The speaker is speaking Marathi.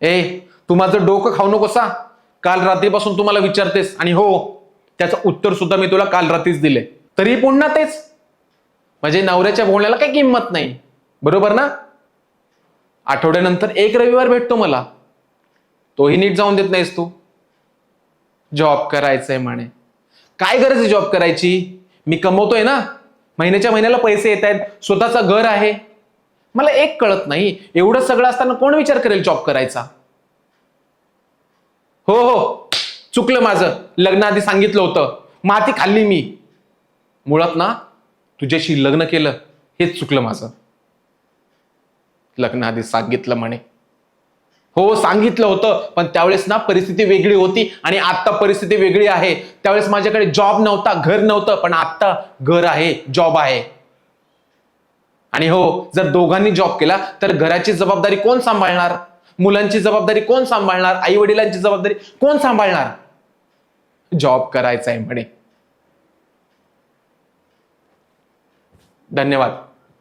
ए, तू माझं डोकं खाऊ नकोसा. काल रात्रीपासून तुम्हाला विचारतेस आणि हो, त्याचं उत्तर सुद्धा मी तुला काल रात्रीच दिले, तरी पुन्हा तेच. म्हणजे नवऱ्याच्या बोलण्याला काही किंमत नाही, बरोबर ना? आठवड्यानंतर एक रविवार भेटतो मला, तोही नीट जाऊन देत नाहीस तू. जॉब करायचंय म्हणे. काय गरज आहे जॉब करायची? मी कमवतोय ना, महिन्याच्या महिन्याला पैसे येत आहेत, स्वतःचं घर आहे. मला एक कळत नाही, एवढं सगळं असताना कोण विचार करेल जॉब करायचा? हो हो, चुकलं माझं. लग्नाआधी सांगितलं होतं, माती खाल्ली मी. मुळात ना, तुझ्याशी लग्न केलं हेच चुकलं माझं. लग्नाआधी सांगितलं म्हणे. हो, सांगितलं होतं, पण त्यावेळेस ना परिस्थिती वेगळी होती आणि आता परिस्थिती वेगळी आहे. त्यावेळेस माझ्याकडे जॉब नव्हता, घर नव्हतं, पण आता घर आहे, जॉब आहे. आणि हो, जर दोघांनी जॉब केला तर घराची जबाबदारी कोण सांभाळणार? मुलांची जबाबदारी कोण सांभाळणार? आई वडिलांची जबाबदारी कोण सांभाळणार? जॉब करायचा आहे म्हणे. धन्यवाद.